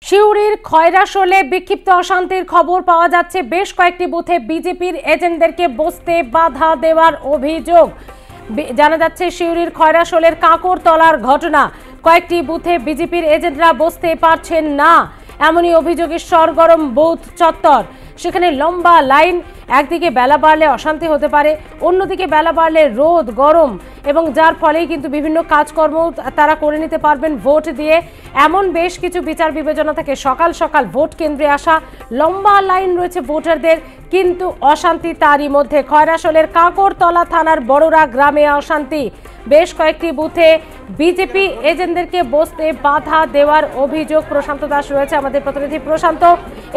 সিউড়ির খয়রাশোলে বিক্ষিপ্ত অশান্তির খবর পাওয়া যাচ্ছে। বেশ কয়েকটি বুথে বিজেপির এজেন্টদেরকে বসতে বাধা দেওয়ার অভিযোগ জানা যাচ্ছে। সিউড়ির খয়রাশোলের কাঁকরতলার ঘটনা। কয়েকটি বুথে বিজেপির এজেন্টরা বসতে পারছেন না, এমনই অভিযোগের সরগরম বুথ চত্বর। সেখানে লম্বা লাইন, একদিকে বেলা বাড়লে অশান্তি হতে পারে, অন্যদিকে বেলা বাড়লে রোদ গরম, এবং যার ফলেই কিন্তু বিভিন্ন কাজকর্ম তারা করে নিতে পারবেন ভোট দিয়ে। এমন বেশ কিছু বিচার বিবেচনা থেকে সকাল সকাল ভোট কেন্দ্রে আসা, লম্বা লাইন রয়েছে ভোটারদের, কিন্তু অশান্তি তারই মধ্যে। খয়রাশোলের কাঁকরতলা থানার বড়রা গ্রামে অশান্তি। বেশ কয়েকটি বুথে বিজেপি এজেন্টদেরকে বসতে বাধা দেওয়ার অভিযোগ। প্রশান্ত দাস রয়েছে আমাদের প্রতিনিধি। প্রশান্ত,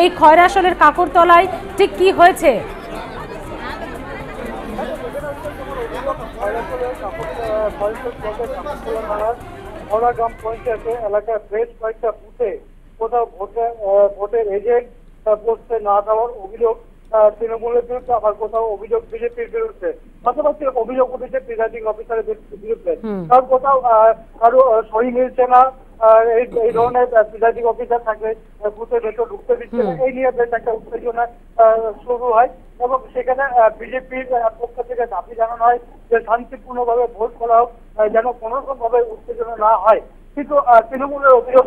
এই খয়রাশোলের কাঁকরতলায় ঠিক কি হয়েছে? গ্রাম পঞ্চায়েতে এলাকার বেশ কয়েকটা বুথে কোথাও ভোটের এজেন্ট বসতে না দেওয়ার অভিযোগ তৃণমূলের বিরুদ্ধে, আবার কোথাও অভিযোগ বিজেপির বিরুদ্ধে, পাশাপাশি অভিযোগ উঠেছে প্রিজাইডিং অফিসারের বিরুদ্ধে। কারণ কোথাও কারো সহি মিলছে না, এই ধরনের প্রিজাইডিং অফিসার থাকলে বুথের ভেতর ঢুকতে দিচ্ছে না, এই নিয়ে বেশ একটা উত্তেজনা শুরু হয়। এবং সেখানে বিজেপির পক্ষ থেকে দাবি জানানো হয় যে শান্তিপূর্ণভাবে ভোট করা হোক, যেন কোনো রকম ভাবে উত্তেজনা না হয়। কিন্তু তৃণমূলের অভিযোগ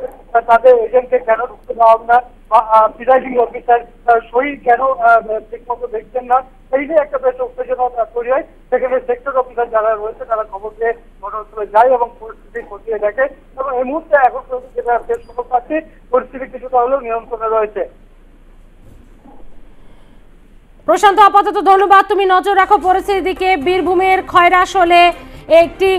তাদের এজেন্টকে কেন ঢুকতে দেওয়া হবে না, প্রিজাইডিং অফিসার সহি কেন ঠিক মতো দেখছেন না, এই নিয়ে একটা বেশ উত্তেজনা তৈরি হয়। সেখানে সেক্টর অফিসার যারা রয়েছে তারা খবর পেয়ে ঘটনাস্থলে যায় এবং পরিস্থিতি খতিয়ে দেখে, এবং এই মুহূর্তে এখন পর্যন্ত যেটা বেশ খবর পাচ্ছি, পরিস্থিতি কিছুটা হলেও নিয়ন্ত্রণে রয়েছে। প্রশান্ত, আপাতত ধন্যবাদ। তুমি নজর রাখো পরিস্থিতির দিকে। বীরভূমের খয়রাশোলে একটি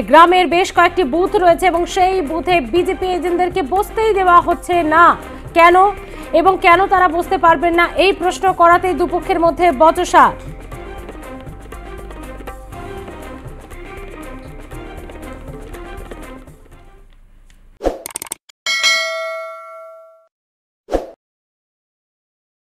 গ্রামের বেশ কয়েকটি বুথ রয়েছে এবং সেই বুথে বিজেপি এজেন্টদেরকে বসতেই দেওয়া হচ্ছে না। কেন এবং কেন তারা বসতে পারবেন না, এই প্রশ্ন করাতেই দুপক্ষের মধ্যে বচসা।